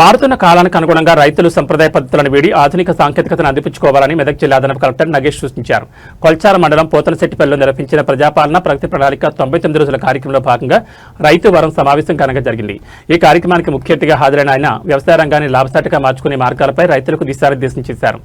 మారుతున్న కాలానికి అనుగుణంగా రైతులు సంప్రదాయ పద్ధతులను వీడి ఆధునిక సాంకేతికతను అందిపుచ్చుకోవాలని మెదక్ జిల్లా అదనపు కలెక్టర్ నగేష్ సూచించారు. కొల్చార మండలం పోతనశెట్టిపల్లిలో నిర్వహించిన ప్రజాపాలన ప్రగతి ప్రణాళిక 99 రోజుల కార్యక్రమంలో భాగంగా రైతు వరం సమావేశం ఘనంగా జరిగింది. ఈ కార్యక్రమానికి ముఖ్య అతిథిగా హాజరైన ఆయన వ్యవసాయ రంగాన్ని లాభసాటిగా మార్చుకునే మార్గాలపై రైతులకు దిశానిర్దేశం చేశారు.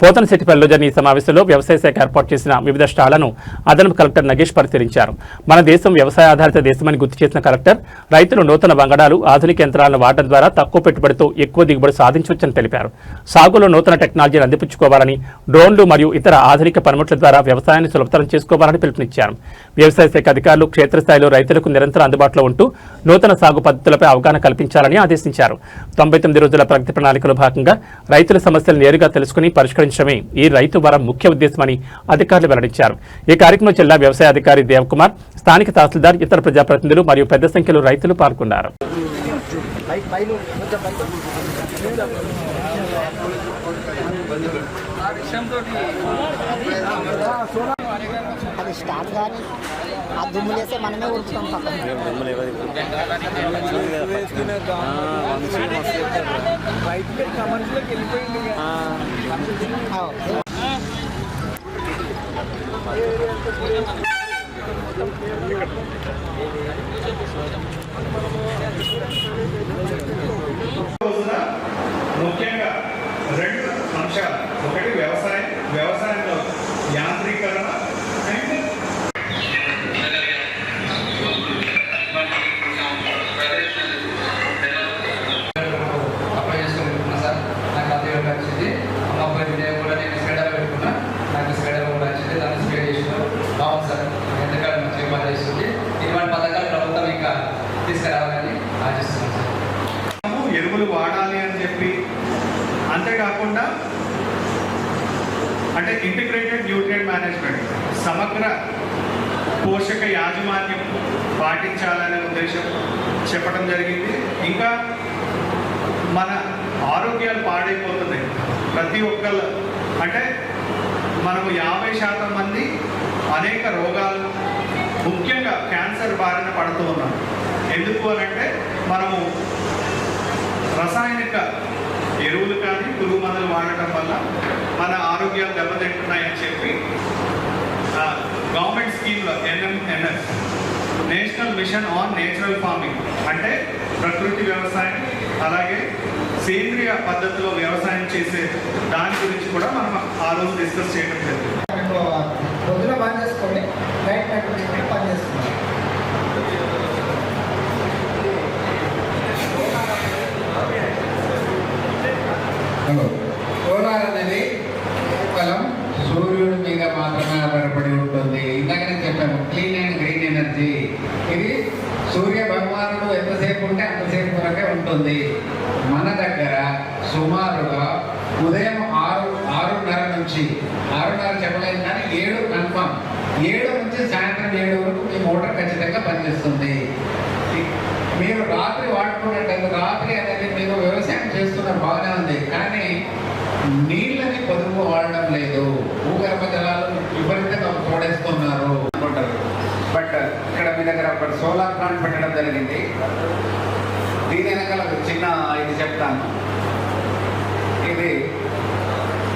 పోతనశెట్టిపల్లిలో జరిగిన ఈ సమావేశంలో వ్యవసాయ శాఖ ఏర్పాటు చేసిన వివిధ స్టాళ్లను అదనపు కలెక్టర్ నగేష్ పరిశీలించారు. మన దేశం వ్యవసాయ ఆధారిత దేశమని గుర్తు చేసిన కలెక్టర్ రైతులు నూతన వంగడాలు, ఆధునిక యంత్రాలను వాడటం ద్వారా తక్కువ పెట్టుబడితో ఎక్కువ దిగుబడి సాధించవచ్చని తెలిపారు. సాగులో నూతన టెక్నాలజీని అందిపుచ్చుకోవాలని, డ్రోన్లు మరియు ఇతర ఆధునిక పనిముట్ల ద్వారా వ్యవసాయాన్ని సులభతరం చేసుకోవాలని పిలుపునిచ్చారు. వ్యవసాయ శాఖ అధికారులు క్షేత్రస్థాయిలో రైతులకు నిరంతరం అందుబాటులో ఉంటూ నూతన సాగు పద్ధతులపై అవగాహన కల్పించాలని ఆదేశించారు. 99 రోజుల ప్రగతి ప్రణాళికలో భాగంగా రైతుల సమస్యలు నేరుగా తెలుసుకుని పరిష్కరించడమే ఈ రైతు వరం ముఖ్య ఉద్దేశమని అధికారులు వెల్లడించారు. ఈ కార్యక్రమంలో జిల్లా వ్యవసాయ అధికారి దేవకుమార్, స్థానిక తహసీల్దార్, ఇతర ప్రజాప్రతినిధులు మరియు పెద్ద సంఖ్యలో రైతులు పాల్గొన్నారు. అది స్టార్ట్ కానీ ఆ దుమ్ములు వేస్తే మనమే ఊరుకుతాం పక్కన. ముఖ్యంగా రెండు అంశాలు, ఒకటి వ్యవసాయంలో యాంత్రీకరణ అండ్ అప్లై చేసుకుంటున్నా సార్. నాకు అదే వచ్చింది. అమ్మాయి కూడా నేను స్పీడర్ పెట్టుకున్నా, నాకు స్పీడర్ కూడా వచ్చింది. దాన్ని స్పీడ్ చేసిన బాగుంది సార్. ఎందుకంటే మంచిగా పని చేస్తుంది. ఇటువంటి పథకాలు ప్రభుత్వం ఇంకా తీసుకురావాలని ఆశిస్తున్నాను సార్. ఎరువులు వాడాలి అని చెప్పి, అంతేకాకుండా అంటే ఇంటిగ్రేటెడ్ న్యూట్రియంట్ మేనేజ్మెంట్, సమగ్ర పోషక యాజమాన్యం పాటించాలనే ఉద్దేశం చెప్పడం జరిగింది. ఇంకా మన ఆరోగ్యాలు పాడైపోతున్నాయి. ప్రతి ఒక్కళ్ళు అంటే మనము 50% మంది అనేక రోగాలు, ముఖ్యంగా క్యాన్సర్ బారిన పడుతూ ఉన్నాం. ఎందుకు అనంటే మనము రసాయనిక ఎరువులు కానీ పురుగు మందులు వాడటం వల్ల మన ఆరోగ్యాలు దెబ్బతింటున్నాయని చెప్పి గవర్నమెంట్ స్కీమ్లో NMNS, national mission on natural farming, అంటే ప్రకృతి వ్యవసాయం, అలాగే సేంద్రియ పద్ధతిలో వ్యవసాయం చేసే దాని గురించి కూడా మనం ఆ రోజు డిస్కస్ చేయడం జరిగింది. పొద్దున పని చేసుకోండి, నైట్ పని చేస్తున్నాం. సోలార్ అనేది కేవలం సూర్యుడి మీద మాత్రమే ఆధారపడి ఉంటుంది. ఇందాక నేను చెప్పాను, క్లీన్ అండ్ గ్రీన్ ఎనర్జీ. ఇది సూర్య భగవానుడు ఎంతసేపు ఉంటే అంతసేపు వరకే ఉంటుంది. మన దగ్గర సుమారుగా ఉదయం 6:30 నుంచి 6:30 చెప్పలేదు కానీ 7 కన్ఫర్మ్, 7 నుంచి సాయంత్రం 7 వరకు మీ మోటార్ ఖచ్చితంగా పనిచేస్తుంది. మీరు రాత్రి వాడుకున్నట్టు, రాత్రి అనేది మీరు వ్యవసాయం చేస్తున్న బాగానే ఉంది, కానీ నీళ్ళని పొదుపు వాడడం లేదు. భూగర్భ జలాలు విపరీతంగా తోడేస్తున్నారు అనుకుంటారు. బట్ ఇక్కడ మీ దగ్గర ఒక సోలార్ ప్లాంట్ పెట్టడం జరిగింది. దీని వెనకాల చిన్న ఇది చెప్తాను. ఇది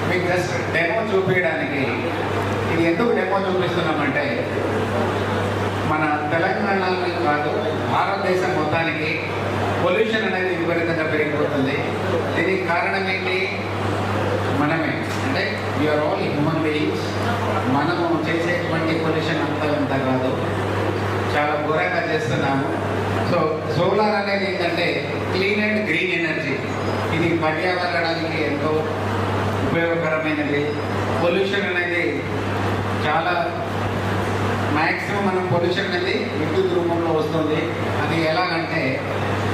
మీకు జస్ట్ డెమో చూపించడానికి. ఇది ఎందుకు డెమో చూపిస్తున్నామంటే, మన తెలంగాణలో కాదు, భారతదేశం మొత్తానికి పొల్యూషన్ అనేది విపరీతంగా పెరిగిపోతుంది. దీనికి కారణం ఏంటి? మనమే. అంటే యూఆర్ ఆల్ హ్యూమన్ బీయింగ్స్. మనము చేసేటువంటి పొల్యూషన్ అంత కాదు, చాలా ఘోరంగా చేస్తున్నాము. సో సోలార్ అనేది ఏంటంటే క్లీన్ అండ్ గ్రీన్ ఎనర్జీ. ఇది పర్యావరణానికి ఎంతో ఉపయోగకరమైనది. పొల్యూషన్ అనేది చాలా మ్యాక్సిమం మనం పొల్యూషన్ అనేది విద్యుత్ రూపంలో వస్తుంది. అది ఎలాగంటే,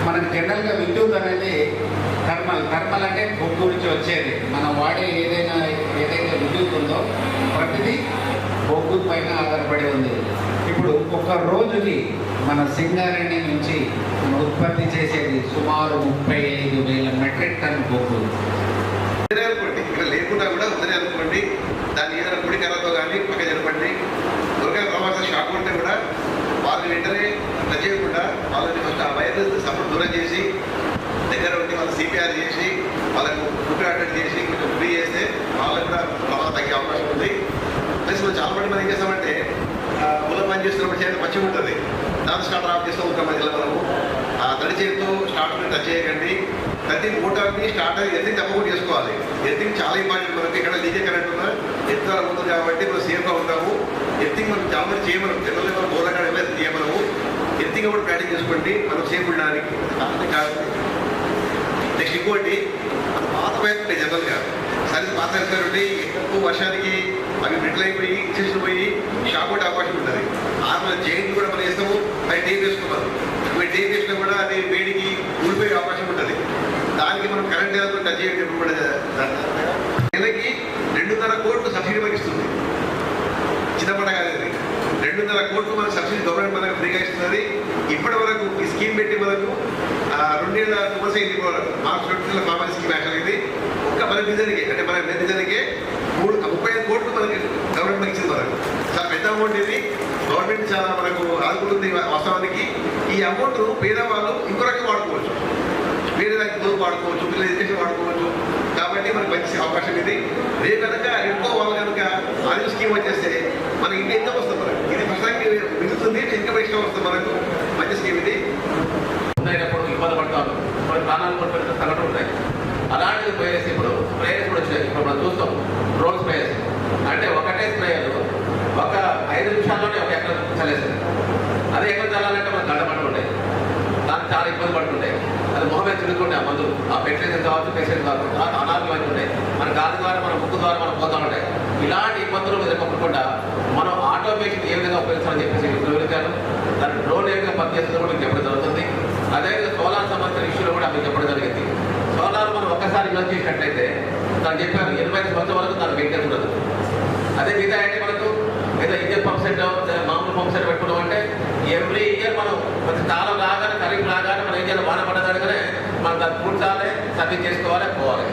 మనకు జనరల్గా విద్యుత్ అనేది థర్మల్ అంటే బొగ్గు నుంచి వచ్చేది. మనం వాడే ఏదైతే విద్యుత్ ఉందో ప్రతిదీ బొగ్గు పైన ఆధారపడి ఉంది. ఇప్పుడు ఒక రోజుకి మన సింగరేణి నుంచి ఉత్పత్తి చేసేది సుమారు 35,000 మెట్రిక్ టన్ బొగ్గు. ఇక్కడ లేకుండా కూడా వదిలే అనుకోండి, దాన్ని ఏదైనా గుడి కర్రతో కానీ పక్క జరపండి. దొరకని ప్రమాద షాక్ ఉంటే కూడా వాళ్ళు వెంటనే చేయకుండా వాళ్ళని కొంచెం ఆ వైరస్ సపోర్ట్ దూరం చేసి దగ్గర ఉండి వాళ్ళ సిపిఆర్ చేసి వాళ్ళకు ఫుడ్ అటెండ్ చేసి కొంచెం ఫ్రీ చేస్తే వాళ్ళకు కూడా ప్రమాదం తగ్గే అవకాశం ఉంది. ప్లస్ మనం చాలా మంది మనం ఏం చేస్తామంటే పొలం పని చేస్తున్నప్పుడు చేతి మంచిగా ఉంటుంది, దాని స్టార్టర్ ఆఫ్ చేస్తూ ఉంటాం మధ్యలో మనము. తడి చేతితో స్టార్టర్ టచ్ చేయకండి. ప్రతి మోటార్ని స్టార్టర్ ఎర్తింగ్ తప్పకుండా చేసుకోవాలి. ఎర్తింగ్ చాలా ఇంపార్టెంట్. మనకి ఇక్కడ లీకే కరెంట్ ఉన్నా ఎత్తుగా ఉంటుంది కాబట్టి మనం సేఫ్గా ఉంటాము. ఎర్తింగ్ మనం చాలా మంది చేయమనం, జనరల్గా మనం బోర్లకాడ ఏమైతే చేయమనము. ఎర్తింగ్ కూడా ప్రాక్టీస్ చేసుకోండి మనం సేఫ్ ఉండడానికి. కాదు నెక్స్ట్ ఇంకోటి పాత వైపు ఉంటాయి జనరల్గా సర్వీస్ పాత ఉంటే ఎక్కువ వర్షానికి అవి బ్రిడ్లు అయిపోయి ఇన్సెషన్ పోయి షాక్ కొట్టే అవకాశం ఉంటుంది. మనం జైన్ కూడా మనం వేస్తాము, పై టేప్ వేసుకోవాలి. ఇవి టేప్ వేసినా కూడా అది వేడికి ఊడిపోయే అవకాశం ఉంటుంది. దానికి మనం కరెంట్ టచ్ చేయడం కూడా నెలకి 2.5 కోట్లు సబ్సిడీ మనకి ఇస్తుంది. చిన్నపడ కాదు, 2.5 కోట్లు మనకు సబ్సిడీ గవర్నమెంట్ మనకు ఫ్రీగా ఇస్తున్నది. ఇప్పటి వరకు ఈ స్కీమ్ పెట్టి మనకు 2 ఏళ్ళ కోర్స్ అయింది. మార్క్స్ 2 ఫార్మల్ స్కీమ్ యాక్షన్ అయింది. ఒక్క మన డిజైన్కి అంటే మన డిజైన్కే 35 కోట్లు మనకి గవర్నమెంట్ మనకి ఇచ్చింది. మనకు చాలా పెద్ద అమౌంట్ ఇది. గవర్నమెంట్ చాలా మనకు ఆదుకుంటుంది. వాస్తవానికి ఈ అమౌంట్ పేదవాళ్ళు ఇంకో రకంగా వాడుకోవచ్చు, వేరే దానికి వాడుకోవచ్చు, పిల్లల ఎడ్యుకేషన్ వాడుకోవచ్చు. కాబట్టి మనకు మంచి అవకాశం ఇది. రేపు కనుక ఎక్కువ వాళ్ళు కనుక ఆది స్కీమ్ వచ్చేస్తే మనకి ఇంకా ఇన్కమ్ వస్తుంది. మనకు ఇది ఫస్ట్ మిగులుతుంది, ఇన్కమ్ ఎక్స్ట్రా వస్తుంది. మనకు మంచి స్కీమ్ ఇది. ఉండేటప్పుడు ఇబ్బంది పడతారు, మన ప్రాణాలు పడిపోయిన సంఘటనలు ఉన్నాయి. అలాంటిది స్ప్రేయర్స్ ఇప్పుడు స్ప్రేయర్స్ కూడా వచ్చాయి. ఇప్పుడు మనం చూస్తాం డ్రోన్ స్ప్రేయర్స్ అంటే ఒకటే స్ప్రేయర్ ఒక 5 నిమిషాల్లోనే ఒక ఎక్కడ చల్లేస్తుంది. అదే ఎక్కడ చల్లాలంటే మనం గంట పడుతుంటాయి, దానికి చాలా ఇబ్బంది పడుతుంటాయి. అది మొహమే తిరుగుతుండే ఆ మందులు, ఆ ఫెర్టిలైజర్ కావచ్చు, పెస్టిసైడ్ కావచ్చు, తర్వాత అనారోగ్యం ఉంటాయి. మన గాలి ద్వారా మన ముక్కు ద్వారా మనం పోతూ ఉంటాయి. ఇలాంటి ఇబ్బందులు ఎదుర్కోకుండా మనం ఆటోమేషన్ ఏ విధంగా ఉపయోగించాలని చెప్పేసి వివరించారు. దాని డ్రోన్ ఏ విధంగా పనిచేస్తుందో కూడా మీకు చెప్పడం జరుగుతుంది. అదేవిధంగా సోలార్ సంబంధించిన ఇష్యూలో కూడా మీకు చెప్పడం జరిగింది. సోలార్ మనం ఒక్కసారి ఇన్వెస్ట్ చేసినట్లయితే దాన్ని చెప్పారు 80 సంవత్సరం వరకు దాని మెయింటెన్స్ ఉండదు. అదే మిగతా అంటే మనకు ఏదో ఇంజన్ పంప్ సెట్ మామూలు పంప్ సెట్ పెట్టుకున్నాం అంటే ఎవ్రీ ఇయర్ మనం కొంచెం కాలం రాగానే ఖరీఫ్ రాగానే మనం ఏం చేయాలి, వాన పడ్డదానిగానే మనం దాన్ని పూడ్చాలి, సర్వీస్ చేసుకోవాలి, పోవాలి.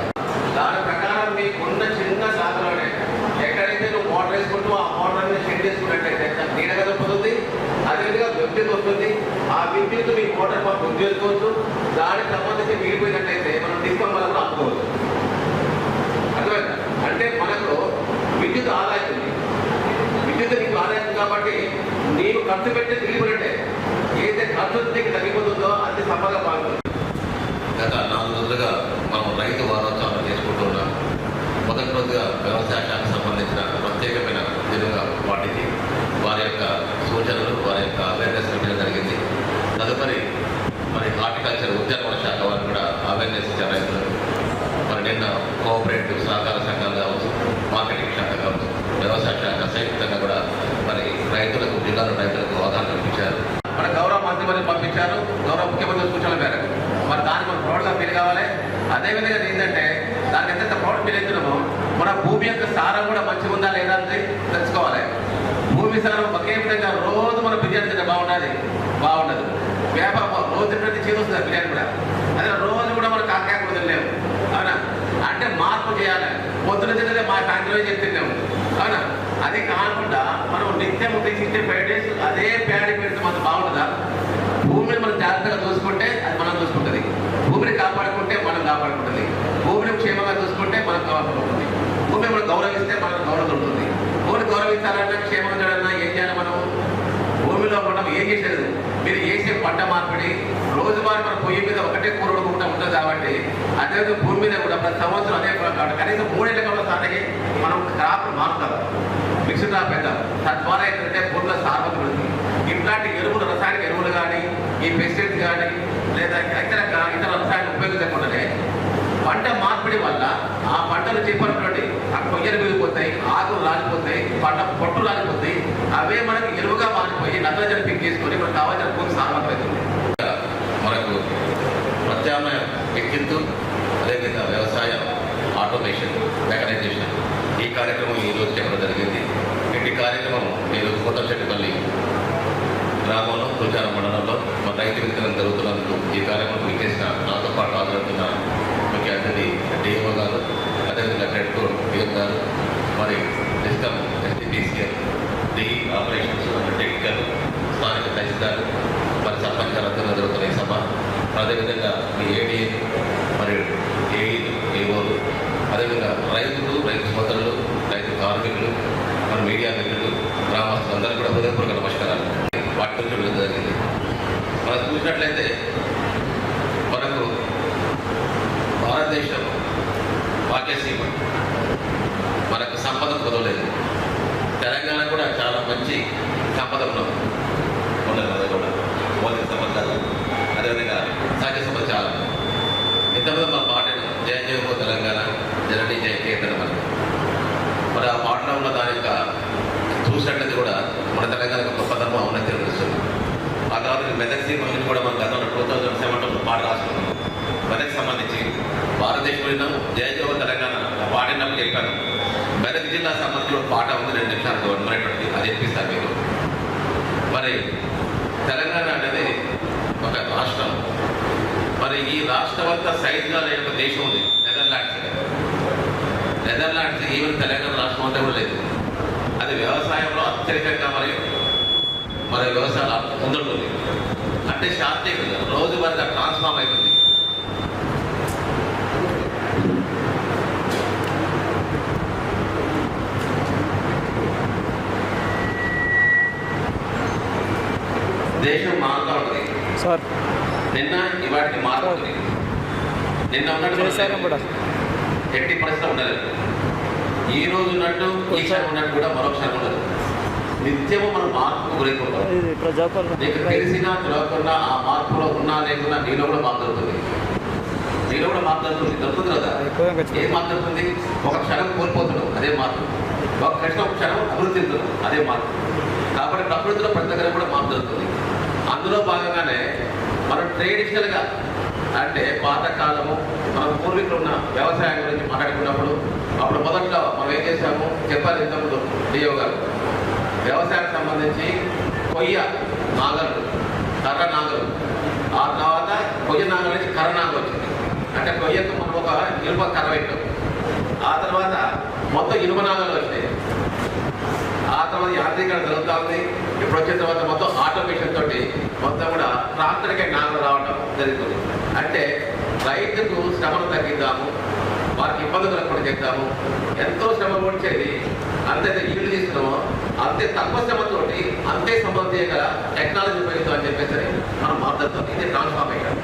దాని ప్రకారం మీకు ఉన్న చిన్న శాతంలోనే ఎక్కడైతే నువ్వు మోటార్ వేసుకుంటూ ఆ మోటార్ని షెడ్ చేసుకున్నట్టయితే నీడగా దొరుకుతుంది. అదేవిధంగా విద్యుత్ వస్తుంది. ఆ విద్యుత్ మీ మోటార్ పంప్ బుక్ చేసుకోవచ్చు. దానికి సంబంధించి మిగిలిపోయినట్టయితే మనం డిస్కౌంట్ వల్ల కూడా అమ్ముకోవచ్చు. అర్థమైందా? అంటే మనకు విద్యుత్ ఆదాయం ఉంది. విద్యుత్ నీకు ఆదాయం కాబట్టి నీవు ఖర్చు పెట్టి మిగిలిపోయినట్టే. ఏదైతే ఖర్చు నీకు తగ్గిపోతుందో అది సంపదగా పాల్గొంటుంది. గత 4 రోజులుగా మనం రైతు వారోత్సవాలు చేసుకుంటూ ఉన్నాం. మొదటి రోజుగా వ్యవసాయ శాఖకు సంబంధించిన ప్రత్యేకమైన దినంగా వాటికి వారి యొక్క సూచనలు, వారి యొక్క అవేర్నెస్ ఇవ్వడం జరిగింది. తదుపరి మరి హార్టికల్చర్ ఉద్యానవన శాఖ వారు కూడా అవేర్నెస్ ఇచ్చారు రైతులకు. మరి నిన్న కోఆపరేటివ్ సహకార సంఘాలు కావచ్చు, మార్కెటింగ్ శాఖ కావచ్చు, వ్యవసాయ శాఖ సంయుక్తంగా కూడా మరి రైతులకు, జిల్లాలో రైతులకు అవగాహన కల్పించారు. మన గౌరవ మంత్రివర్యులు పంపించారు, గౌరవ ముఖ్యమంత్రి సూచనల మేరకు. మరి దానికి మనం ప్రౌడ్గా ఫీల్ కావాలి. అదేవిధంగా ఏంటంటే దానికి ఎంత ప్రౌడ్ ఫీల్ అవుతున్నామో మన భూమి యొక్క సారం కూడా మంచిగా ఉందా లేదా అని తెలుసుకోవాలి. భూమి సారం ఒకే విధంగా రోజు మన బిర్యానీ తింటే బాగుండదు. వ్యాపారం రోజు ప్రతి చేస్తుంది బిర్యానీ కూడా. అదే రోజు కూడా మనం కాకాయ కూడా తినలేము. అవునా? అంటే మార్పు చేయాలి. పొద్దున తిన్నదే మా ఫ్యామిలీలో చెప్తున్నాము. అవునా? అది కాకుండా మనం నిత్యం 365 days అదే ప్యాడీ పెడితే మనకు బాగుంటుందా? భూమిని మనం జాగ్రత్తగా చూసుకుంటే అది మనం చూసుకుంటుంది. భూమిని కాపాడుకుంటే మనం కాపాడుకుంటుంది. భూమిని క్షేమంగా చూసుకుంటే మనకు కాపాడుకుంటుంది. భూమిని మనం గౌరవిస్తే మనకు గౌరవం ఉంటుంది. భూమిని గౌరవించాలన్నా, క్షేమంగా చూడాలన్నా ఏం చేయాలి? మనం భూమిలో మనం ఏం చేసేది, మీరు చేసే పంట మార్పిడి రోజువారీ మన పొయ్యి మీద ఒకటే కూర వండుకుంటూ ఉంటుంది కాబట్టి అదేవిధంగా భూమి మీద కూడా ప్రతి సంవత్సరం అదే కనీసం 3 ఏళ్ళ కన్నా సార్లకి మనం క్రాప్ మారుతాం, మిక్స్ క్రాప్ వేద్దాం. తద్వారా ఏంటంటే భూమిలో సార్వత్రిక ఇట్లాంటి ఎరువులు, రసాయనిక ఎరువులు కానీ, ఈ పెస్టిసైడ్స్ కానీ లేదా ఇతర రసాయనాలు ఉపయోగించకుండానే పంట మార్పిడి వల్ల ఆ పంటలు చెప్పినటువంటి ఆ కొయ్యలు మిగిలిపోతాయి, ఆకులు రాలిపోతాయి, పంట పొట్టు రాలిపోతాయి. అవే మనకు ఎరువుగా మారిపోయి నత్రజని పిక్ చేసుకొని మనకు కావాల్సిన భూమి సారవంతమవుతుంది. మనకు ప్రత్యామ్నాయ విద్యుత్తు, అదేవిధంగా వ్యవసాయ ఆటోమేషన్, మెకనైజేషన్ ఈ కార్యక్రమం ఈరోజు చెప్పడం జరిగింది. ఇట్టి కార్యక్రమం ఈరోజు కోటంశెట్టిపల్లి గ్రామంలో, తులచార మండలంలో మన రైతు విత్తనం జరుగుతున్నందుకు ఈ కార్యక్రమం విచ్చేసిన నాతో పాటు హాజరవుతున్న ముఖ్య అతిథి డిఓ గారు, అదేవిధంగా హెడ్ కోడ్ డిఎం గారు, మరి డిస్కమ్ ఎస్టీపీసీఎల్, డిఈ ఆపరేషన్స్ టెక్నికల్, స్థానిక తహసీల్దార్, మరి సర్పంచ్ గారు జరుగుతున్న ఈ సభ, అదేవిధంగా మీ ఏడీఏ మరియు లేదు. తెలంగాణ కూడా చాలా మంచి సంపద ఉన్నది కూడా భౌతిక సంపద కాదు, అదేవిధంగా సహజ సంపద చాలా ఉంది. ఇంతమంది మన పాటను జయ జయమో తెలంగాణ జనని జయ కేతన మరి ఆ పాటలో ఉన్న దాని యొక్క చూసినట్లయితే కూడా మన తెలంగాణ గొప్పతనం అవునని తెలుస్తుంది. ఆ తర్వాత మెదక్ సీమ గురించి కూడా మనం గతంలో 2007లో పాట రాసుకున్నాం. మెదక్ సంబంధించి భారతదేశంలో జయ జయ తెలంగాణ ఆ పాడినప్పుడు చెప్పాను. మెదక్ జిల్లా సంబంధించి ఒక పాట ఉంది, 2 నిమిషాలు గవర్నమెంట్ అది చెప్పిస్తారు మీరు. మరి తెలంగాణ అనేది ఒక రాష్ట్రం. మరి ఈ రాష్ట్రం అంతా సైజుగా లేని ఒక దేశం ఉంది, నెదర్లాండ్స్. నెదర్లాండ్స్ ఈవెన్ తెలంగాణ రాష్ట్రం అంతా కూడా లేదు. అది వ్యవసాయంలో అత్యధికంగా మరి వ్యవసాయం ముందుంటుంది. అంటే శాస్త్రీయంగా రోజువారీగా ట్రాన్స్ఫార్మ్ అవుతుంది. దేశం మారుతూ ఉంటుంది సార్. నిన్న ఇవాటికి మారుతుంది. నిన్న ఉన్నట్టు ఎట్టి పరిస్థితులు ఉండలేదు. ఈ రోజు ఉన్నట్టు ఈ క్షణం ఉన్నట్టు కూడా మరో క్షణం ఉండదు. నిత్యము మనం మార్పుకు గురైపోతాం. నీకు తెలిసినా తెలియకుండా ఆ మార్పులో ఉన్నా లేకున్నా నీలో కూడా మార్పు దొరుకుతుంది. నీలో కూడా మార్పు దొరుకుతుంది కదా. ఏం మార్పు దొరుకుతుంది? ఒక క్షణం కోల్పోతున్నాం, అదే మార్పు. ఒక క్షణం అభివృద్ధి చెందుతున్నాం, అదే మార్పు. కాబట్టి ప్రకృతిలో ప్రతి దగ్గర కూడా మార్పు దొరుకుతుంది. అందులో భాగంగానే మనం ట్రెడిషనల్గా అంటే పాతకాలము మన పూర్వీకులు ఉన్న వ్యవసాయం గురించి మాట్లాడుకున్నప్పుడు అప్పుడు మొదట్లో మనం ఏం చేసాము చెప్పాలి ఇంతకుముందు డిఓ గారు. వ్యవసాయానికి సంబంధించి కొయ్య నాగలు, కర్ర నాగలు, ఆ తర్వాత కొయ్య నాగల నుంచి కర్ర నాగలు వచ్చింది. అంటే కొయ్యకు మనం ఒక ఇనుప కర్ర పెట్టాం. ఆ తర్వాత మొత్తం ఇనుప నాగలు వచ్చినాయి. ఆ తర్వాత యాంత్రీకరణ జరుగుతూ ఉంది. ఇప్పుడు వచ్చిన తర్వాత మొత్తం ఆటోమేషన్ తోటి మొత్తం కూడా ట్రాక్టర్కే నాగలు రావడం జరుగుతుంది. అంటే రైతుకు శ్రమను తగ్గిద్దాము, వారికి ఇబ్బందులు కూడా చేద్దాము. ఎంతో శ్రమ పొడిచేది అంతైతే ఈళ్ళు తీసుకున్నామో అంతే తక్కువ శ్రమతోటి అంతే సంబంధం చేయగల టెక్నాలజీ ఉపయోగిస్తామని చెప్పేసి మనం మాట్లాడుతాం. ఇది ట్రాన్స్ఫార్మేషన్.